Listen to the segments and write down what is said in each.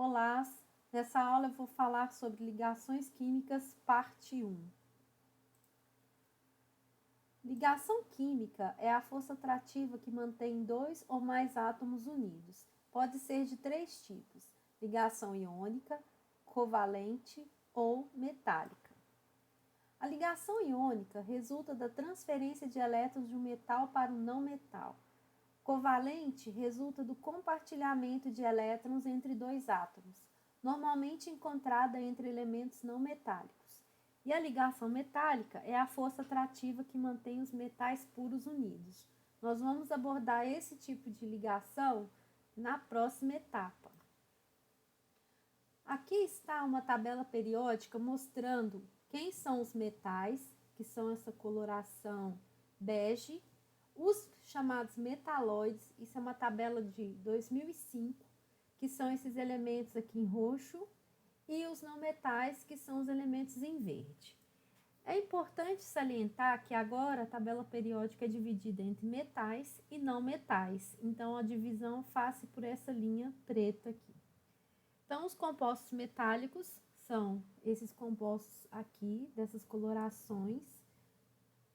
Olá, nessa aula eu vou falar sobre ligações químicas, parte 1. Ligação química é a força atrativa que mantém dois ou mais átomos unidos. Pode ser de três tipos: ligação iônica, covalente ou metálica. A ligação iônica resulta da transferência de elétrons de um metal para um não metal. Covalente resulta do compartilhamento de elétrons entre dois átomos, normalmente encontrada entre elementos não metálicos. E a ligação metálica é a força atrativa que mantém os metais puros unidos. Nós vamos abordar esse tipo de ligação na próxima etapa. Aqui está uma tabela periódica mostrando quem são os metais, que são essa coloração bege, os chamados metalóides, isso é uma tabela de 2005, que são esses elementos aqui em roxo, e os não metais, que são os elementos em verde. É importante salientar que agora a tabela periódica é dividida entre metais e não metais, então a divisão faz-se por essa linha preta aqui. Então, os compostos metálicos são esses compostos aqui, dessas colorações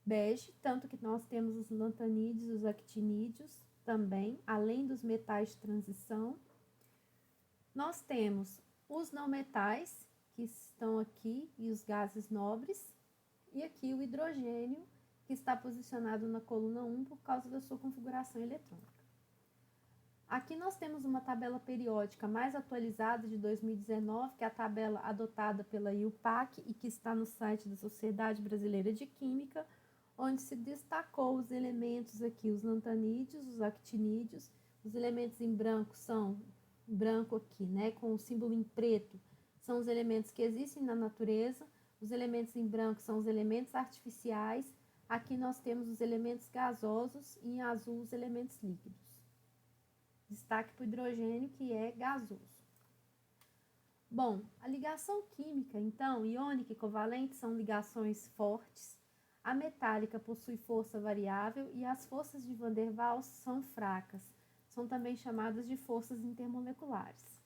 bege, tanto que nós temos os lantanídeos, os actinídeos também, além dos metais de transição. Nós temos os não metais, que estão aqui, e os gases nobres, e aqui o hidrogênio, que está posicionado na coluna 1 por causa da sua configuração eletrônica. Aqui nós temos uma tabela periódica mais atualizada de 2019, que é a tabela adotada pela IUPAC e que está no site da Sociedade Brasileira de Química, onde se destacou os elementos aqui, os lantanídeos, os actinídeos. Os elementos em branco são, branco aqui, né, com o símbolo em preto, são os elementos que existem na natureza. Os elementos em branco são os elementos artificiais. Aqui nós temos os elementos gasosos e em azul os elementos líquidos. Destaque para o hidrogênio, que é gasoso. Bom, a ligação química, então, iônica e covalente são ligações fortes. A metálica possui força variável e as forças de Van der Waals são fracas. São também chamadas de forças intermoleculares.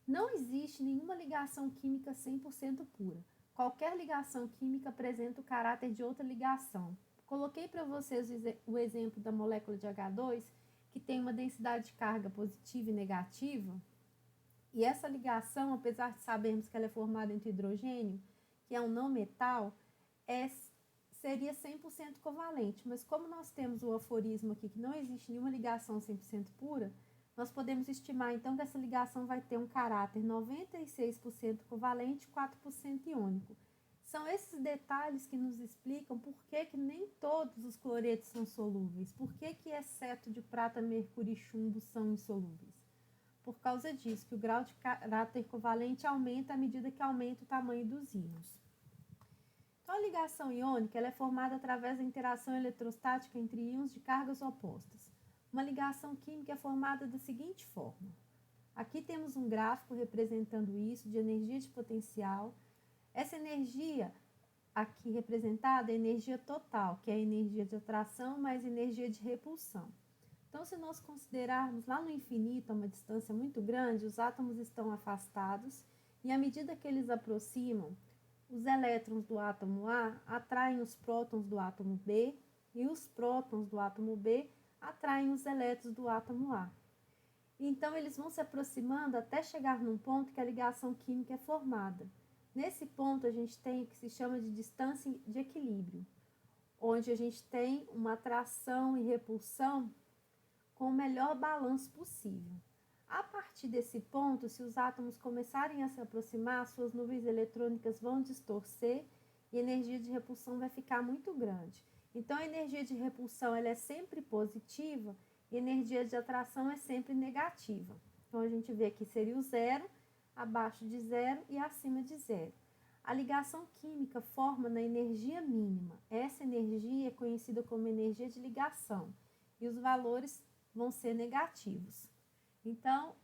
Não existe nenhuma ligação química 100% pura. Qualquer ligação química apresenta o caráter de outra ligação. Coloquei para vocês o exemplo da molécula de H2, que tem uma densidade de carga positiva e negativa, e essa ligação, apesar de sabermos que ela é formada entre hidrogênio, que é um não metal, seria 100% covalente, mas como nós temos o aforismo aqui que não existe nenhuma ligação 100% pura, nós podemos estimar então que essa ligação vai ter um caráter 96% covalente e 4% iônico. São esses detalhes que nos explicam por que nem todos os cloretos são solúveis, por que exceto de prata, mercúrio e chumbo são insolúveis. Por causa disso, que o grau de caráter covalente aumenta à medida que aumenta o tamanho dos íons. Então, a ligação iônica ela é formada através da interação eletrostática entre íons de cargas opostas. Uma ligação química é formada da seguinte forma. Aqui temos um gráfico representando isso, de energia de potencial. Essa energia aqui representada é a energia total, que é a energia de atração mais energia de repulsão. Então, se nós considerarmos lá no infinito, a uma distância muito grande, os átomos estão afastados e à medida que eles aproximam, os elétrons do átomo A atraem os prótons do átomo B e os prótons do átomo B atraem os elétrons do átomo A. Então, eles vão se aproximando até chegar num ponto que a ligação química é formada. Nesse ponto, a gente tem o que se chama de distância de equilíbrio, onde a gente tem uma atração e repulsão com o melhor balanço possível. A partir desse ponto, se os átomos começarem a se aproximar, suas nuvens eletrônicas vão distorcer e a energia de repulsão vai ficar muito grande. Então, a energia de repulsão ela é sempre positiva e a energia de atração é sempre negativa. Então, a gente vê que seria o zero, abaixo de zero e acima de zero. A ligação química forma na energia mínima. Essa energia é conhecida como energia de ligação e os valores vão ser negativos. Então,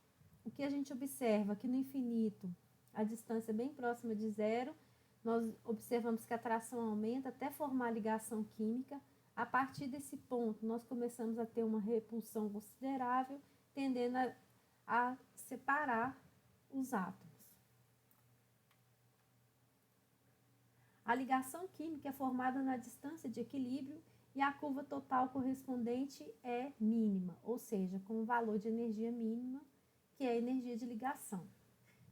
o que a gente observa aqui no infinito, a distância bem próxima de zero, nós observamos que a atração aumenta até formar a ligação química. A partir desse ponto, nós começamos a ter uma repulsão considerável, tendendo a separar os átomos. A ligação química é formada na distância de equilíbrio e a curva total correspondente é mínima, ou seja, com um valor de energia mínima, que é a energia de ligação.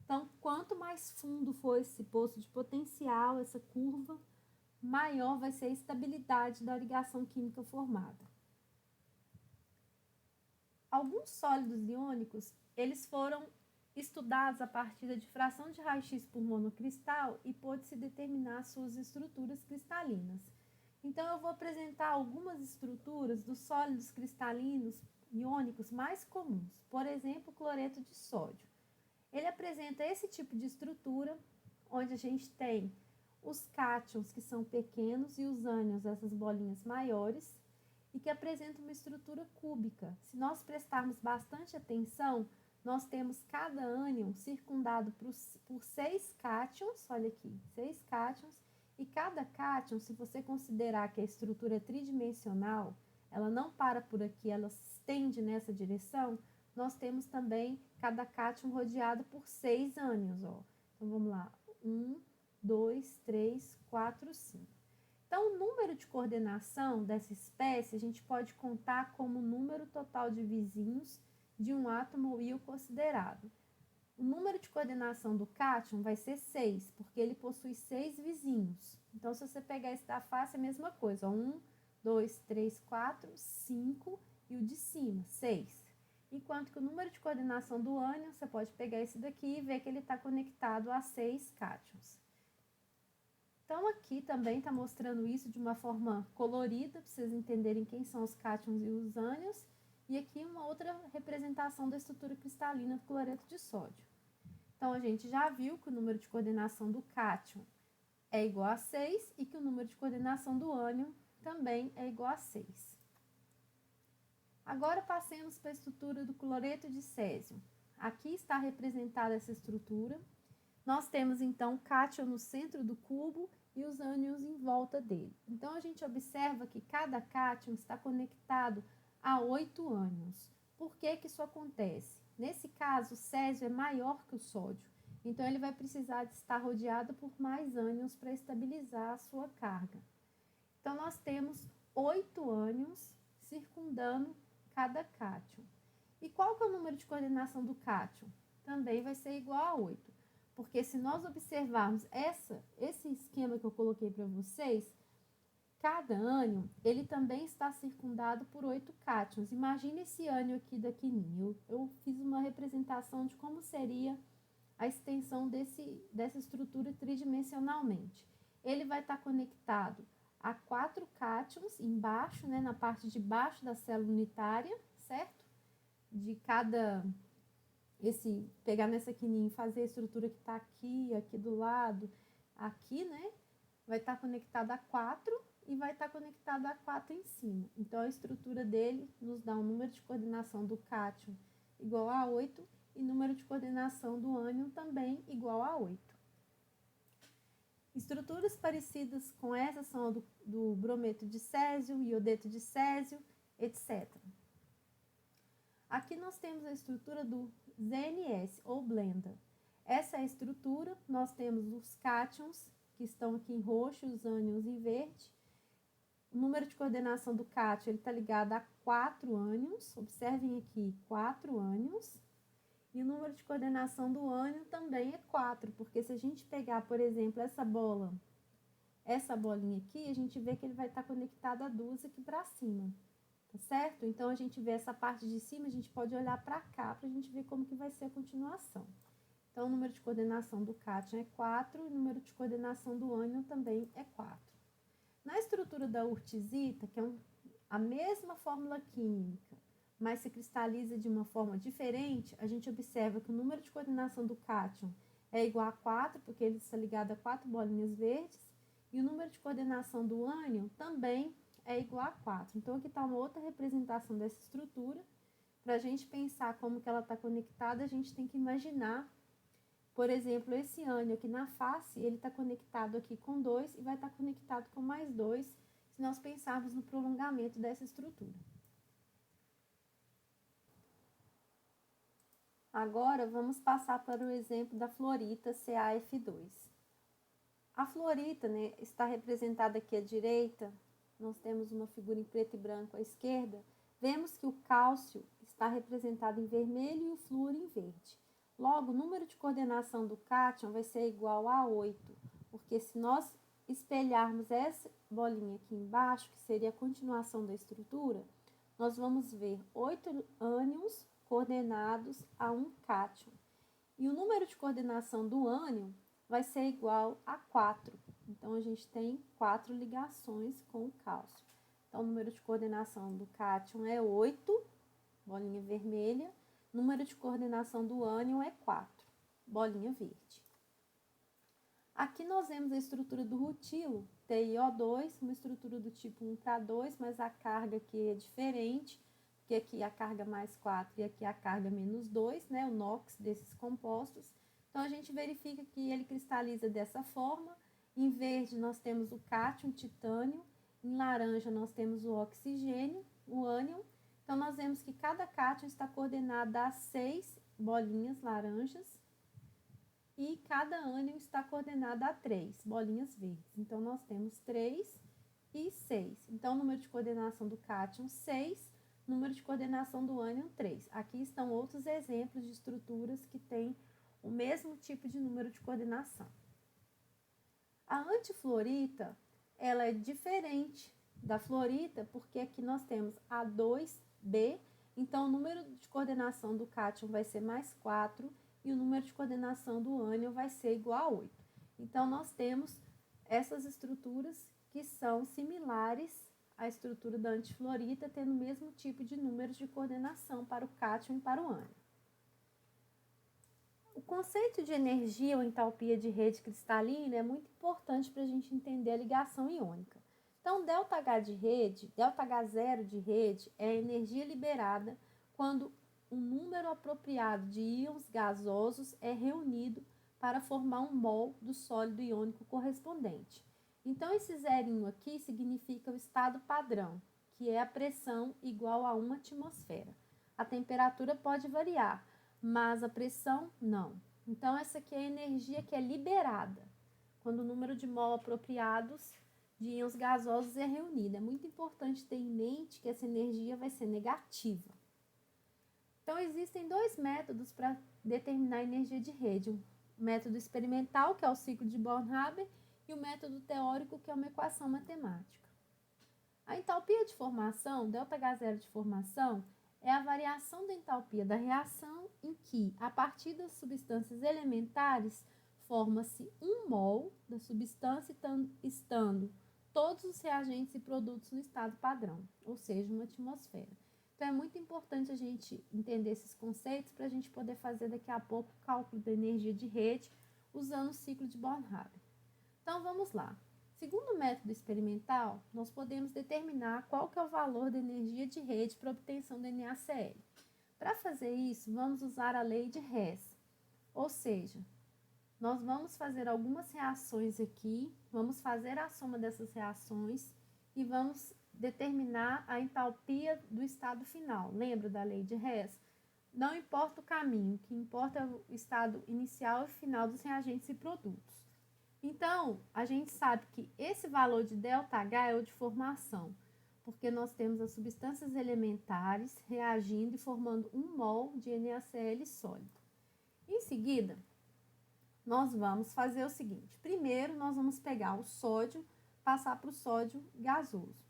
Então, quanto mais fundo for esse poço de potencial, essa curva, maior vai ser a estabilidade da ligação química formada. Alguns sólidos iônicos, eles foram estudados a partir da difração de raio-x por monocristal e pôde-se determinar suas estruturas cristalinas. Então, eu vou apresentar algumas estruturas dos sólidos cristalinos iônicos mais comuns. Por exemplo, o cloreto de sódio. Ele apresenta esse tipo de estrutura, onde a gente tem os cátions, que são pequenos, e os ânions, essas bolinhas maiores, e que apresentam uma estrutura cúbica. Se nós prestarmos bastante atenção, nós temos cada ânion circundado por 6 cátions, olha aqui, 6 cátions, e cada cátion, se você considerar que a estrutura é tridimensional, ela não para por aqui, ela se estende nessa direção, nós temos também cada cátion rodeado por 6 ânions, ó. Então, vamos lá, 1, 2, 3, 4, 5. Então, o número de coordenação dessa espécie, a gente pode contar como o número total de vizinhos de um átomo ou íon considerado. O número de coordenação do cátion vai ser 6, porque ele possui 6 vizinhos. Então, se você pegar esse da face, é a mesma coisa. 1, 2, 3, 4, 5 e o de cima, 6. Enquanto que o número de coordenação do ânion, você pode pegar esse daqui e ver que ele está conectado a 6 cátions. Então, aqui também está mostrando isso de uma forma colorida, para vocês entenderem quem são os cátions e os ânions. E aqui uma outra representação da estrutura cristalina do cloreto de sódio. Então, a gente já viu que o número de coordenação do cátion é igual a 6 e que o número de coordenação do ânion também é igual a 6. Agora, passemos para a estrutura do cloreto de césio. Aqui está representada essa estrutura. Nós temos, então, o cátion no centro do cubo e os ânions em volta dele. Então, a gente observa que cada cátion está conectado a 8 ânions. Por que que isso acontece? Nesse caso, o césio é maior que o sódio, então ele vai precisar de estar rodeado por mais ânions para estabilizar a sua carga. Então, nós temos 8 ânions circundando cada cátion. E qual que é o número de coordenação do cátion? Também vai ser igual a 8, porque se nós observarmos esse esquema que eu coloquei para vocês, cada ânion, ele também está circundado por 8 cátions. Imagine esse ânion aqui da quininha. Eu fiz uma representação de como seria a extensão dessa estrutura tridimensionalmente. Ele vai estar conectado a 4 cátions embaixo, né, na parte de baixo da célula unitária, certo? De cada... pegar nessa quininha e fazer a estrutura que está aqui do lado, aqui, né? Vai estar conectado a 4 e vai estar conectado a 4 em cima. Então, a estrutura dele nos dá um número de coordenação do cátion igual a 8 e número de coordenação do ânion também igual a 8. Estruturas parecidas com essa são a do brometo de césio, iodeto de césio, etc. Aqui nós temos a estrutura do ZNS, ou Blenda. Essa é a estrutura, nós temos os cátions, que estão aqui em roxo, os ânions em verde. O número de coordenação do cátion está ligado a 4 ânions, observem aqui, 4 ânions. E o número de coordenação do ânion também é 4, porque se a gente pegar, por exemplo, essa bolinha aqui, a gente vê que ele vai estar conectado a 2 aqui para cima, tá certo? Então, a gente vê essa parte de cima, a gente pode olhar para cá, para a gente ver como que vai ser a continuação. Então, o número de coordenação do cátion é 4, e o número de coordenação do ânion também é 4. Na estrutura da urtisita, que é a mesma fórmula química, mas se cristaliza de uma forma diferente, a gente observa que o número de coordenação do cátion é igual a 4, porque ele está ligado a 4 bolinhas verdes, e o número de coordenação do ânion também é igual a 4. Então, aqui está uma outra representação dessa estrutura. Para a gente pensar como que ela está conectada, a gente tem que imaginar, por exemplo, esse ânion aqui na face, ele está conectado aqui com 2 e vai estar conectado com mais 2, se nós pensarmos no prolongamento dessa estrutura. Agora, vamos passar para o exemplo da fluorita CaF2. A fluorita, né, está representada aqui à direita, nós temos uma figura em preto e branco à esquerda, vemos que o cálcio está representado em vermelho e o flúor em verde. Logo, o número de coordenação do cátion vai ser igual a 8, porque se nós espelharmos essa bolinha aqui embaixo, que seria a continuação da estrutura, nós vamos ver 8 ânions coordenados a um cátion. E o número de coordenação do ânion vai ser igual a 4. Então, a gente tem 4 ligações com o cálcio. Então, o número de coordenação do cátion é 8, bolinha vermelha. O número de coordenação do ânion é 4, bolinha verde. Aqui nós vemos a estrutura do rutilo, TiO2, uma estrutura do tipo 1:2, mas a carga aqui é diferente, porque aqui a carga mais 4 e aqui a carga menos 2, né, o NOx desses compostos. Então, a gente verifica que ele cristaliza dessa forma. Em verde, nós temos o cátion, titânio. Em laranja, nós temos o oxigênio, o ânion. Então, nós vemos que cada cátion está coordenado a 6 bolinhas laranjas. E cada ânion está coordenado a 3 bolinhas verdes. Então, nós temos 3 e 6. Então, o número de coordenação do cátion, 6. Número de coordenação do ânion, 3. Aqui estão outros exemplos de estruturas que têm o mesmo tipo de número de coordenação. A antifluorita, ela é diferente da fluorita, porque aqui nós temos A2B, então o número de coordenação do cátion vai ser mais 4 e o número de coordenação do ânion vai ser igual a 8. Então, nós temos essas estruturas que são similares à estrutura da antifluorita, tendo o mesmo tipo de números de coordenação para o cátion e para o ânion. O conceito de energia ou entalpia de rede cristalina é muito importante para a gente entender a ligação iônica. Então, ΔH de rede, ΔH0 de rede, é a energia liberada quando um número apropriado de íons gasosos é reunido para formar um mol do sólido iônico correspondente. Então, esse zerinho aqui significa o estado padrão, que é a pressão igual a 1 atmosfera. A temperatura pode variar, mas a pressão não. Então, essa aqui é a energia que é liberada, quando o número de mol apropriados de íons gasosos é reunido. É muito importante ter em mente que essa energia vai ser negativa. Então, existem dois métodos para determinar a energia de rede. O método experimental, que é o ciclo de Born-Haber, e o método teórico, que é uma equação matemática. A entalpia de formação, ΔH0 de formação, é a variação da entalpia da reação em que, a partir das substâncias elementares, forma-se um mol da substância estando todos os reagentes e produtos no estado padrão, ou seja, uma atmosfera. Então, é muito importante a gente entender esses conceitos para a gente poder fazer daqui a pouco o cálculo da energia de rede usando o ciclo de Born-Haber. Então, vamos lá. Segundo o método experimental, nós podemos determinar qual que é o valor da energia de rede para obtenção do NaCl. Para fazer isso, vamos usar a lei de Hess, ou seja, nós vamos fazer algumas reações aqui, vamos fazer a soma dessas reações e vamos determinar a entalpia do estado final. Lembra da lei de Hess? Não importa o caminho, o que importa é o estado inicial e final dos reagentes e produtos. Então, a gente sabe que esse valor de ΔH é o de formação, porque nós temos as substâncias elementares reagindo e formando um mol de NaCl sólido. Em seguida, nós vamos fazer o seguinte. Primeiro, nós vamos pegar o sódio, passar para o sódio gasoso.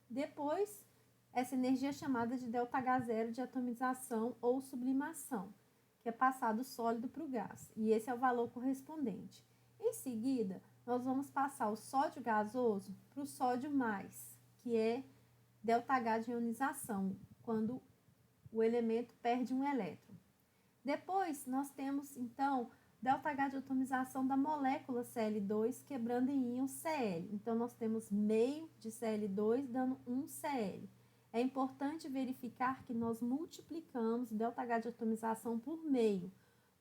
Depois, essa energia é chamada de ΔH0 de atomização ou sublimação, que é passar do sólido para o gás, e esse é o valor correspondente. Em seguida, nós vamos passar o sódio gasoso para o sódio mais, que é ΔH de ionização, quando o elemento perde um elétron. Depois, nós temos, então, ΔH de atomização da molécula Cl2 quebrando em íons Cl. Então, nós temos meio de Cl2 dando 1 Cl. É importante verificar que nós multiplicamos ΔH de atomização por meio,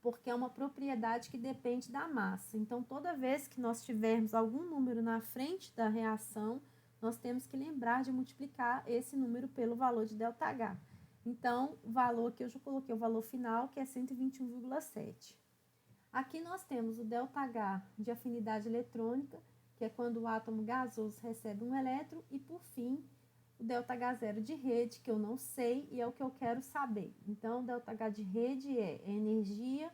porque é uma propriedade que depende da massa. Então, toda vez que nós tivermos algum número na frente da reação, nós temos que lembrar de multiplicar esse número pelo valor de ΔH. Então, o valor aqui eu já coloquei o valor final, que é 121,7. Aqui nós temos o ΔH de afinidade eletrônica, que é quando o átomo gasoso recebe um elétron, e por fim, o ΔH0 de rede, que eu não sei e é o que eu quero saber. Então, o ΔH de rede é energia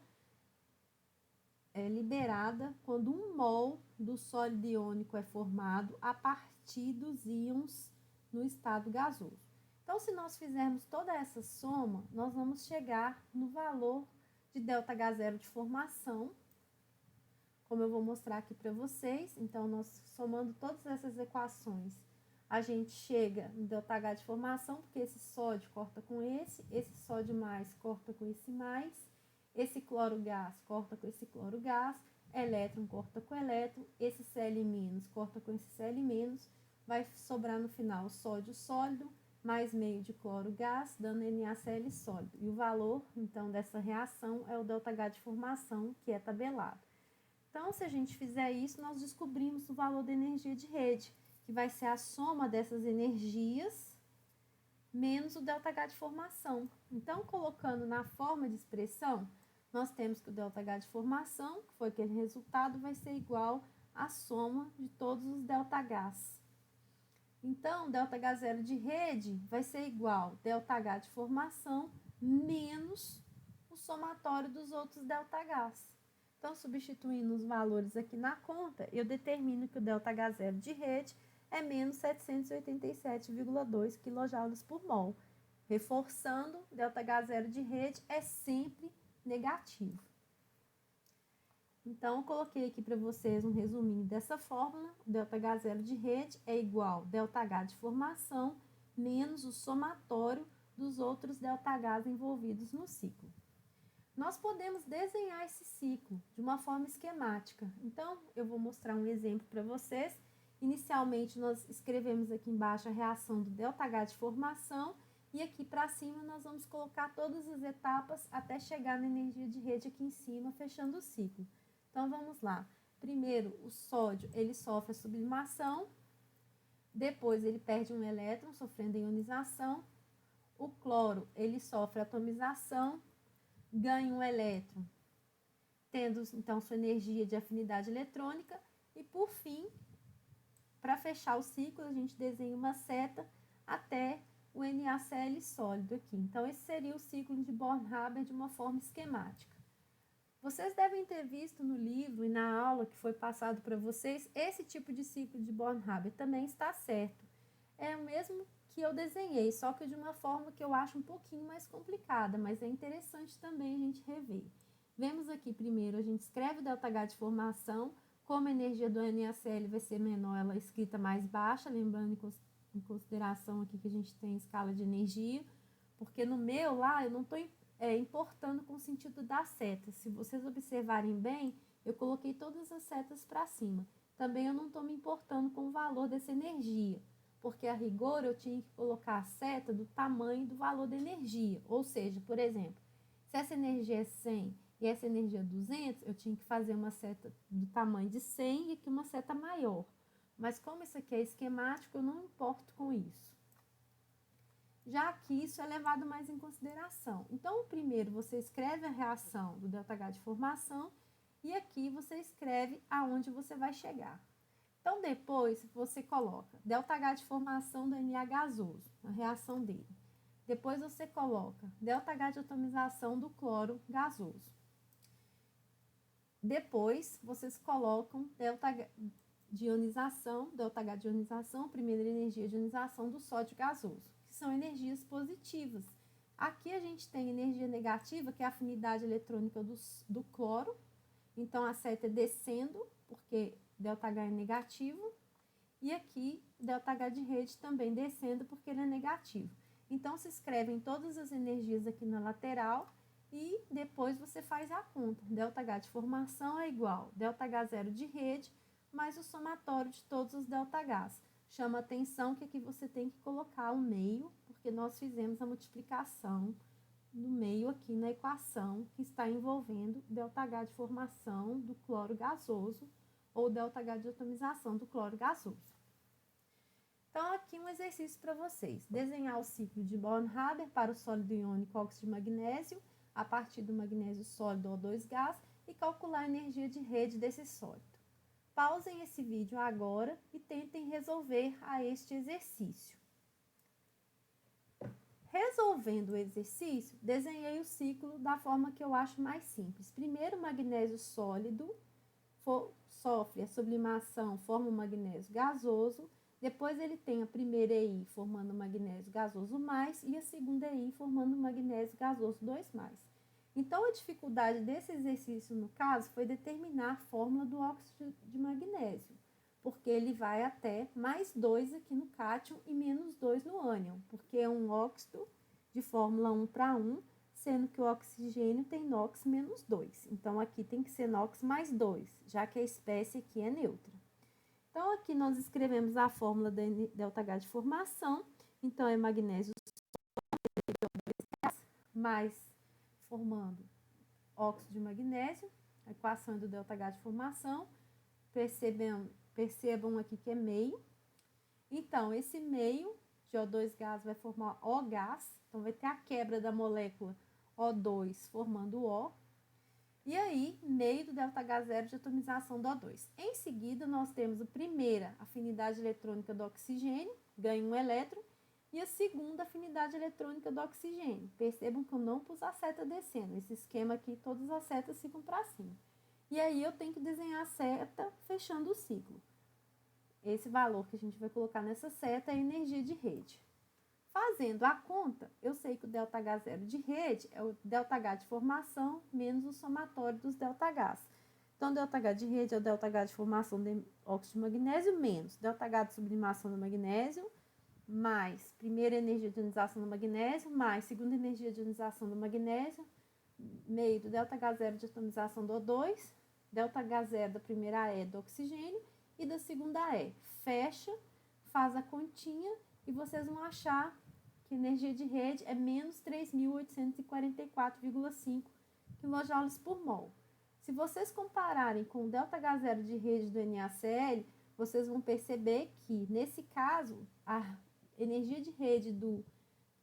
liberada quando 1 mol do sólido iônico é formado a partir dos íons no estado gasoso. Então, se nós fizermos toda essa soma, nós vamos chegar no valor de ΔH0 de formação, como eu vou mostrar aqui para vocês. Então, nós somando todas essas equações, a gente chega no ΔH de formação, porque esse sódio corta com esse sódio mais corta com esse mais, esse cloro gás corta com esse cloro gás, elétron corta com elétron, esse Cl- corta com esse Cl-, vai sobrar no final sódio sólido, mais meio de cloro gás, dando NaCl sólido. E o valor, então, dessa reação é o ΔH de formação, que é tabelado. Então, se a gente fizer isso, nós descobrimos o valor da energia de rede, que vai ser a soma dessas energias menos o ΔH de formação. Então, colocando na forma de expressão, nós temos que o ΔH de formação, que foi aquele resultado, vai ser igual à soma de todos os ΔHs. Então, ΔH0 de rede vai ser igual ΔH de formação menos o somatório dos outros ΔHs. Então, substituindo os valores aqui na conta, eu determino que o ΔH0 de rede é menos 787,2 kJ por mol. Reforçando, ΔH0 de rede é sempre negativo. Então, eu coloquei aqui para vocês um resuminho dessa fórmula. O ΔH0 de rede é igual a ΔH de formação menos o somatório dos outros ΔHs envolvidos no ciclo. Nós podemos desenhar esse ciclo de uma forma esquemática. Então, eu vou mostrar um exemplo para vocês. Inicialmente, nós escrevemos aqui embaixo a reação do ΔH de formação e aqui para cima nós vamos colocar todas as etapas até chegar na energia de rede aqui em cima, fechando o ciclo. Então, vamos lá. Primeiro, o sódio, ele sofre a sublimação, depois ele perde um elétron, sofrendo ionização. O cloro, ele sofre atomização, ganha um elétron, tendo então sua energia de afinidade eletrônica, e por fim, para fechar o ciclo, a gente desenha uma seta até o NaCl sólido aqui. Então, esse seria o ciclo de Born-Haber de uma forma esquemática. Vocês devem ter visto no livro e na aula que foi passado para vocês, esse tipo de ciclo de Born-Haber também está certo. É o mesmo que eu desenhei, só que de uma forma que eu acho um pouquinho mais complicada, mas é interessante também a gente rever. Vemos aqui primeiro, a gente escreve o ΔH de formação, como a energia do NaCl vai ser menor, ela é escrita mais baixa, lembrando em consideração aqui que a gente tem escala de energia, porque no meu lá eu não estou importando com o sentido das setas. Se vocês observarem bem, eu coloquei todas as setas para cima. Também eu não estou me importando com o valor dessa energia, porque a rigor eu tinha que colocar a seta do tamanho do valor da energia. Ou seja, por exemplo, se essa energia é 100 e essa energia é 200, eu tinha que fazer uma seta do tamanho de 100 e aqui uma seta maior. Mas como isso aqui é esquemático, eu não importo com isso. Já que isso é levado mais em consideração. Então, primeiro você escreve a reação do ΔH de formação e aqui você escreve aonde você vai chegar. Então, depois você coloca ΔH de formação do Na gasoso, a reação dele. Depois você coloca ΔH de atomização do cloro gasoso. Depois, vocês colocam ΔH de ionização, primeira energia de ionização do sódio gasoso, que são energias positivas. Aqui a gente tem energia negativa, que é a afinidade eletrônica do cloro. Então, a seta é descendo, porque ΔH é negativo. E aqui, ΔH de rede também descendo, porque ele é negativo. Então, se escrevem todas as energias aqui na lateral e depois você faz a conta. ΔH de formação é igual ΔH0 de rede mais o somatório de todos os ΔHs. Chama atenção que aqui você tem que colocar o meio, porque nós fizemos a multiplicação no meio aqui na equação que está envolvendo ΔH de formação do cloro gasoso ou ΔH de atomização do cloro gasoso. Então, aqui um exercício para vocês. Desenhar o ciclo de Born-Haber para o sólido iônico óxido de magnésio, a partir do magnésio sólido O2 gás, e calcular a energia de rede desse sólido. Pausem esse vídeo agora e tentem resolver a este exercício. Resolvendo o exercício, desenhei o ciclo da forma que eu acho mais simples. Primeiro, o magnésio sólido sofre a sublimação, forma o magnésio gasoso. Depois, ele tem a primeira EI formando o magnésio gasoso mais e a segunda EI formando o magnésio gasoso 2+. Então, a dificuldade desse exercício, no caso, foi determinar a fórmula do óxido de magnésio, porque ele vai até +2 aqui no cátion e -2 no ânion, porque é um óxido de fórmula 1:1, sendo que o oxigênio tem NOx -2. Então, aqui tem que ser NOx +2, já que a espécie aqui é neutra. Então, aqui nós escrevemos a fórmula da ΔH de formação. Então, é magnésio mais formando óxido de magnésio, a equação do ΔH de formação. Percebam aqui que é meio. Então, esse meio de O2 gás vai formar O gás. Então, vai ter a quebra da molécula O2 formando O. E aí, meio do ΔH0 de atomização do O2. Em seguida, nós temos a primeira afinidade eletrônica do oxigênio, ganha um elétron, e a segunda afinidade eletrônica do oxigênio. Percebam que eu não pus a seta descendo. Esse esquema aqui, todas as setas ficam para cima. E aí, eu tenho que desenhar a seta fechando o ciclo. Esse valor que a gente vai colocar nessa seta é a energia de rede. Fazendo a conta, eu sei que o ΔH0 de rede é o ΔH de formação menos o somatório dos ΔHs. Então, ΔH de rede é o ΔH de formação de óxido de magnésio menos ΔH de sublimação do magnésio, mais primeira energia de ionização do magnésio, mais segunda energia de ionização do magnésio, meio do ΔH0 de atomização do O2, ΔH0 da primeira E do oxigênio e da segunda E. Fecha, faz a continha e vocês vão achar que a energia de rede é menos 3.844,5 kJ por mol. Se vocês compararem com o ΔH0 de rede do NaCl, vocês vão perceber que, nesse caso, a energia de rede do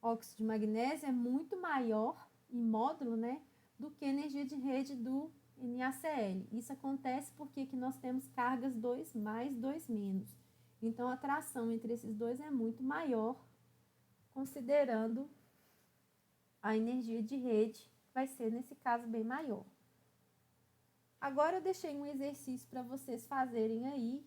óxido de magnésio é muito maior em módulo, né, do que a energia de rede do NaCl. Isso acontece porque aqui nós temos cargas 2+, 2-. Então, a atração entre esses dois é muito maior, considerando a energia de rede, vai ser, nesse caso, bem maior. Agora, eu deixei um exercício para vocês fazerem aí,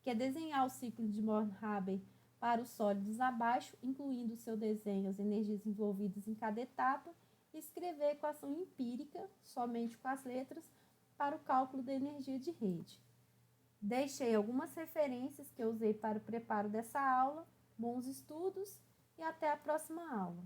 que é desenhar o ciclo de Born-Haber para os sólidos abaixo, incluindo o seu desenho, as energias envolvidas em cada etapa, e escrever a equação empírica, somente com as letras, para o cálculo da energia de rede. Deixei algumas referências que eu usei para o preparo dessa aula. Bons estudos e até a próxima aula.